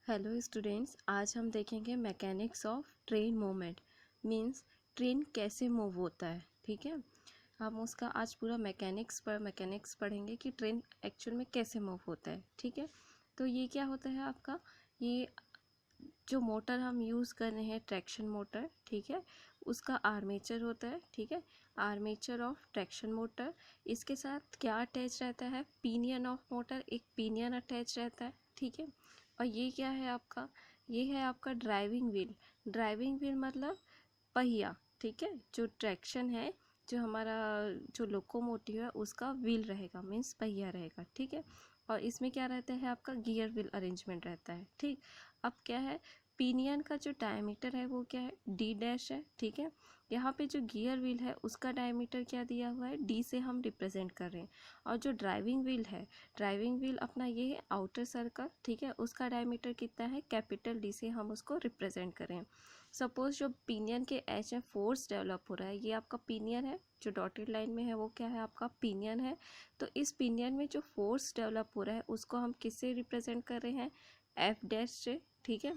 Hello students, आज हम देखेंगे mechanics of train movement. Means train कैसे मूव होता है। ठीक है, हम उसका आज पूरा मैकेनिक्स पढ़ेंगे कि ट्रेन एक्चुअल में कैसे मूव होता है। ठीक है, तो ये क्या होता है आपका, ये जो मोटर हम यूज़ कर रहे हैं ट्रैक्शन मोटर, ठीक है, उसका आर्मेचर होता है। ठीक है, आर्मेचर ऑफ ट्रैक्शन मोटर। इसके साथ क्या अटैच रहता है, पिनियन ऑफ मोटर, एक पिनियन अटैच रहता है। ठीक है, और ये क्या है आपका, ये है आपका ड्राइविंग व्हील। ड्राइविंग व्हील मतलब पहिया। ठीक है, जो ट्रैक्शन है, जो हमारा जो लोकोमोटिव है उसका व्हील रहेगा, मीन्स पहिया रहेगा। ठीक है, और इसमें क्या रहता है आपका, गियर व्हील अरेंजमेंट रहता है। ठीक, अब क्या है, पिनियन का जो डायमीटर है वो क्या है, डी डैश है। ठीक है, यहाँ पे जो गियर व्हील है उसका डायमीटर क्या दिया हुआ है, डी से हम रिप्रेजेंट कर रहे हैं। और जो ड्राइविंग व्हील है, ड्राइविंग व्हील अपना ये है आउटर सर्कल। ठीक है, उसका डायमीटर कितना है, कैपिटल डी से हम उसको रिप्रेजेंट करें। सपोज जो पिनियन के एज में फोर्स डेवलप हो रहा है, ये आपका पिनियन है, जो डॉटेड लाइन में है वो क्या है आपका पिनियन है। तो इस पिनियन में जो फोर्स डेवलप हो रहा है उसको हम किससे रिप्रेजेंट कर रहे हैं, एफ डैश से। ठीक है,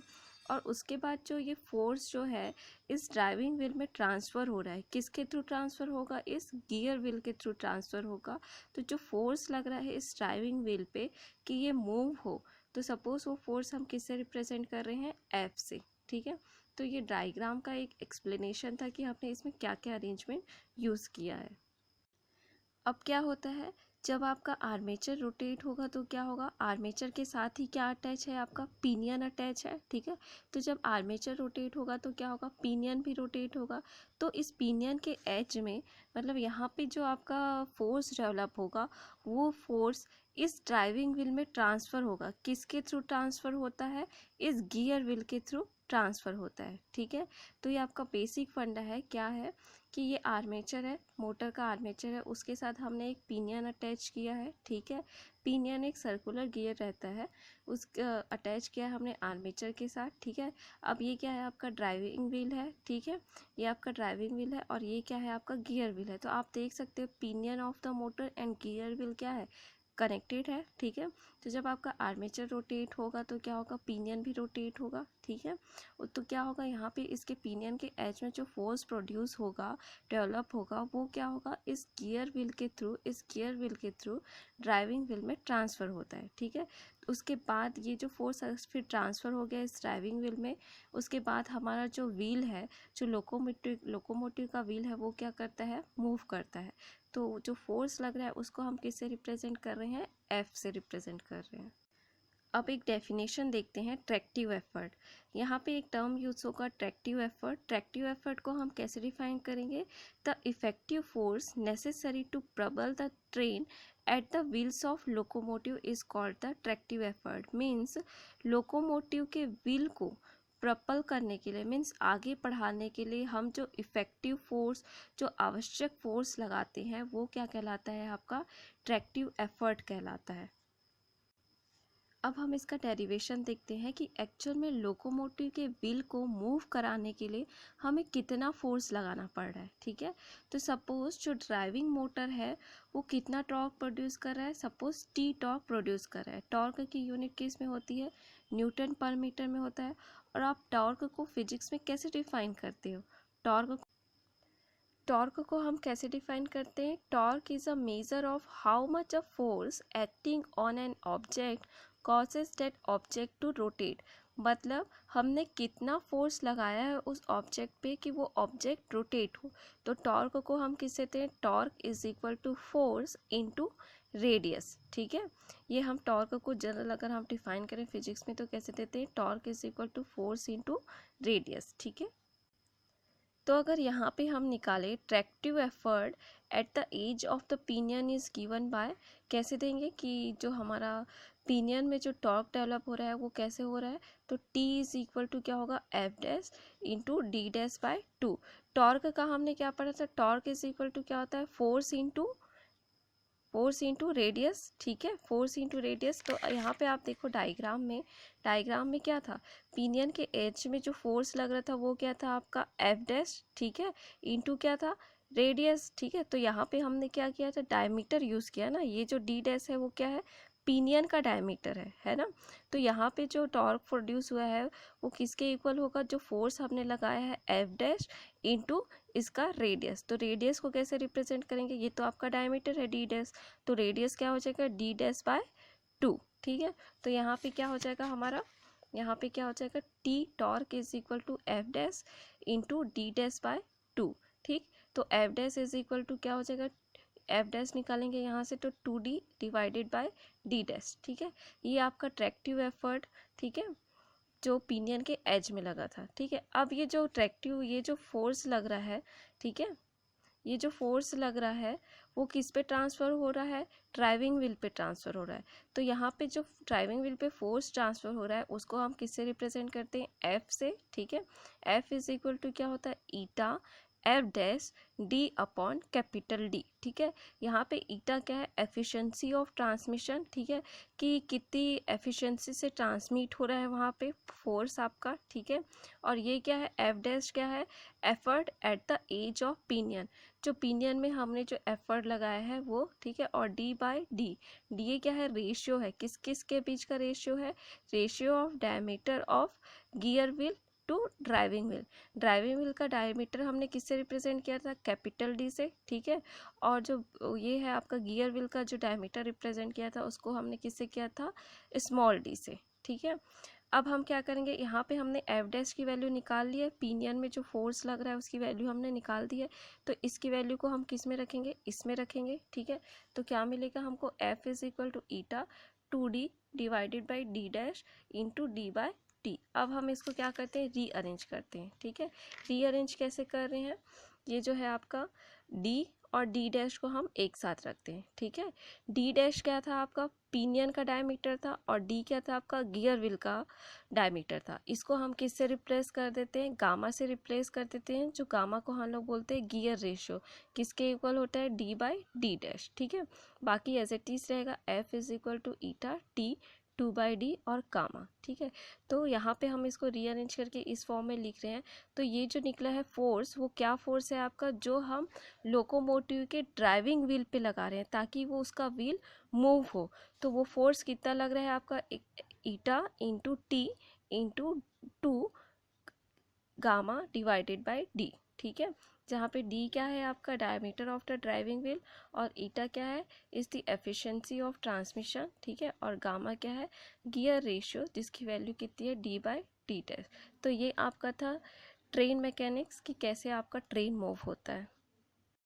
और उसके बाद जो ये फोर्स जो है इस ड्राइविंग व्हील में ट्रांसफ़र हो रहा है, किसके थ्रू ट्रांसफ़र होगा, इस गियर व्हील के थ्रू ट्रांसफ़र होगा। तो जो फोर्स लग रहा है इस ड्राइविंग व्हील पे कि ये मूव हो, तो सपोज वो फोर्स हम किससे रिप्रेजेंट कर रहे हैं, एफ से। ठीक है, तो ये डायग्राम का एक एक्सप्लेनेशन था कि आपने इसमें क्या क्या अरेंजमेंट यूज़ किया है। अब क्या होता है, जब आपका आर्मेचर रोटेट होगा तो क्या होगा, आर्मेचर के साथ ही क्या अटैच है आपका, पिनियन अटैच है। ठीक है, तो जब आर्मेचर रोटेट होगा तो क्या होगा, पिनियन भी रोटेट होगा। तो इस पिनियन के एज में, मतलब यहाँ पे जो आपका फोर्स डेवलप होगा वो फोर्स इस ड्राइविंग व्हील में ट्रांसफ़र होगा। किसके थ्रू ट्रांसफ़र होता है, इस गियर व्हील के थ्रू ट्रांसफ़र होता है। ठीक है, तो ये आपका बेसिक फंडा है, क्या है कि ये आर्मेचर है, मोटर का आर्मेचर है, उसके साथ हमने एक पिनियन अटैच किया है। ठीक है, पिनियन एक सर्कुलर गियर रहता है, उस अटैच किया है हमने आर्मेचर के साथ। ठीक है, अब ये क्या है आपका ड्राइविंग व्हील है। ठीक है, ये आपका ड्राइविंग व्हील है और ये क्या है आपका गियर व्हील है। तो आप देख सकते हो pinion of the motor and gear wheel क्या है, कनेक्टेड है। ठीक है, तो जब आपका आर्मेचर रोटेट होगा तो क्या होगा, पिनियन भी रोटेट होगा। ठीक है, तो क्या होगा, यहाँ पे इसके पिनियन के एज में जो फोर्स प्रोड्यूस होगा, डेवलप होगा, वो क्या होगा, इस गियर व्हील के थ्रू, इस गियर व्हील के थ्रू ड्राइविंग व्हील में ट्रांसफ़र होता है। ठीक है, उसके बाद ये जो फोर्स फिर ट्रांसफ़र हो गया इस ड्राइविंग व्हील में, उसके बाद हमारा जो व्हील है, जो लोकोमोटिव का व्हील है, वो क्या करता है, मूव करता है। तो जो फोर्स लग रहा है उसको हम किससे रिप्रेजेंट कर रहे हैं, एफ से रिप्रेजेंट कर रहे हैं। अब एक डेफिनेशन देखते हैं, ट्रैक्टिव एफर्ट। यहाँ पे एक टर्म यूज होगा, ट्रैक्टिव एफर्ट। ट्रैक्टिव एफर्ट को हम कैसे डिफाइन करेंगे, the effective force necessary to propel the train at the wheels of locomotive is called the tractive effort. Means locomotive के व्हील को प्रपल करने के लिए, मीन्स आगे बढ़ाने के लिए हम जो इफ़ेक्टिव फोर्स, जो आवश्यक फोर्स लगाते हैं, वो क्या कहलाता है आपका, ट्रैक्टिव एफर्ट कहलाता है। अब हम इसका डेरिवेशन देखते हैं कि एक्चुअल में लोकोमोटिव के व्हील को मूव कराने के लिए हमें कितना फोर्स लगाना पड़ रहा है। ठीक है, तो सपोज जो ड्राइविंग मोटर है वो कितना टॉर्क प्रोड्यूस कर रहा है, सपोज टी टॉर्क प्रोड्यूस कर रहा है। टॉर्क की यूनिट किस में होती है, न्यूटन पर मीटर में होता है। और आप टॉर्क को फिजिक्स में कैसे डिफाइन करते हो, टॉर्क को हम कैसे डिफाइन करते हैं, torque is a measure of how much a force acting on an object causes that object to rotate. मतलब हमने कितना फोर्स लगाया है उस ऑब्जेक्ट पे कि वो ऑब्जेक्ट रोटेट हो। तो टॉर्क को हम किस देते हैं, torque is equal to force into radius. ठीक है, ये हम टॉर्क को जनरल अगर हम डिफाइन करें फिजिक्स में तो कैसे देते हैं, torque is equal to force into radius. ठीक है, तो अगर यहाँ पे हम निकालें tractive effort at the edge of the pinion is given by, कैसे देंगे कि जो हमारा पिनियन में जो टॉर्क डेवलप हो रहा है वो कैसे हो रहा है, तो T इज इक्वल टू क्या होगा, F dash into D dash by 2। Torque का हमने क्या पढ़ा था, टॉर्क इज इक्वल टू क्या होता है, फोर्स इंटू रेडियस। ठीक है, फोर्स इंटू रेडियस। तो यहाँ पे आप देखो डायग्राम में क्या था, पिनियन के एज में जो फोर्स लग रहा था वो क्या था आपका, एफ डैश। ठीक है, इंटू क्या था, रेडियस। ठीक है, तो यहाँ पे हमने क्या किया था, डायमीटर यूज़ किया ना, ये जो डी डैश है वो क्या है, पिनियन का डायमीटर है ना। तो यहाँ पे जो टॉर्क प्रोड्यूस हुआ है वो किसके इक्वल होगा, जो फोर्स हमने लगाया है एफ डैश इंटू इसका रेडियस। तो रेडियस को कैसे रिप्रेजेंट करेंगे, ये तो आपका डायमीटर है डी डैश, तो रेडियस क्या हो जाएगा डी डैश बाय 2, ठीक है। तो यहाँ पे क्या हो जाएगा हमारा, यहाँ पे क्या हो जाएगा T torque is equal to F dash into D dash by 2, ठीक। तो F dash is equal to क्या हो जाएगा, एफ डैश निकालेंगे यहाँ से तो 2d divided by D dash, ठीक है। ये आपका ट्रैक्टिव एफर्ट, ठीक है, जो पिनियन के एज में लगा था, ठीक है। अब ये जो ट्रैक्टिव, ये जो फोर्स लग रहा है, ठीक है, ये जो फोर्स लग रहा है वो किस पे ट्रांसफ़र हो रहा है, ड्राइविंग व्हील पे ट्रांसफ़र हो रहा है। तो यहाँ पे जो ड्राइविंग व्हील पे फोर्स ट्रांसफ़र हो रहा है उसको हम किससे रिप्रेजेंट करते हैं, एफ से, ठीक है। एफ इज इक्वल टू क्या होता है eta F dash D upon capital D, ठीक है। यहाँ पे ईटा क्या है, एफिशिएंसी ऑफ ट्रांसमिशन, ठीक है, कि कितनी एफिशिएंसी से ट्रांसमिट हो रहा है वहाँ पे फोर्स आपका, ठीक है। और ये क्या है, एफ डैश क्या है, effort at the edge of pinion, जो पिनियन में हमने जो एफर्ट लगाया है वो, ठीक है। और डी बाय डी, डी ये क्या है, रेशियो है, किस किस के बीच का रेशियो है, ratio of diameter of gear wheel to driving wheel. Driving wheel का डायमीटर हमने किससे रिप्रेजेंट किया था, कैपिटल डी से, ठीक है। और जो ये है आपका गियर व्हील का जो डायमीटर रिप्रेजेंट किया था उसको हमने किससे किया था, स्मॉल डी से, ठीक है। अब हम क्या करेंगे, यहाँ पे हमने एफ डैश की वैल्यू निकाल ली है, पिनियन में जो फोर्स लग रहा है उसकी वैल्यू हमने निकाल दी है। तो इसकी वैल्यू को हम किस में रखेंगे, इसमें रखेंगे, ठीक है। तो क्या मिलेगा हमको, F is equal to eta 2d divided by D dash into D by T. अब हम इसको क्या करते हैं, रीअरेंज करते हैं, ठीक है। रीअरेंज कैसे कर रहे हैं, ये जो है आपका डी और डी डैश को हम एक साथ रखते हैं, ठीक है। डी डैश क्या था आपका, पिनियन का डायमीटर था, और डी क्या था आपका, गियर व्हील का डायमीटर था। इसको हम किससे रिप्लेस कर देते हैं, गामा से रिप्लेस कर देते हैं, जो गामा को हम लोग बोलते हैं गियर रेशियो, किसके इक्वल होता है, डी बाई डी डैश, ठीक है। बाकी एज इट इज रहेगा F is equal to eta T 2/d और गामा, ठीक है। तो यहाँ पे हम इसको रीअरेंज करके इस फॉर्म में लिख रहे हैं। तो ये जो निकला है फोर्स, वो क्या फोर्स है आपका, जो हम लोकोमोटिव के ड्राइविंग व्हील पे लगा रहे हैं ताकि वो उसका व्हील मूव हो। तो वो फोर्स कितना लग रहा है आपका, eta into T into 2 gamma divided by D, ठीक है। जहाँ पे डी क्या है आपका, diameter of the driving wheel, और ईटा क्या है, is the efficiency of transmission, ठीक है। और गामा क्या है, गियर रेशियो, जिसकी वैल्यू कितनी है, डी बाय टी डैश। तो ये आपका था ट्रेन मैकेनिक्स, कि कैसे आपका ट्रेन मूव होता है।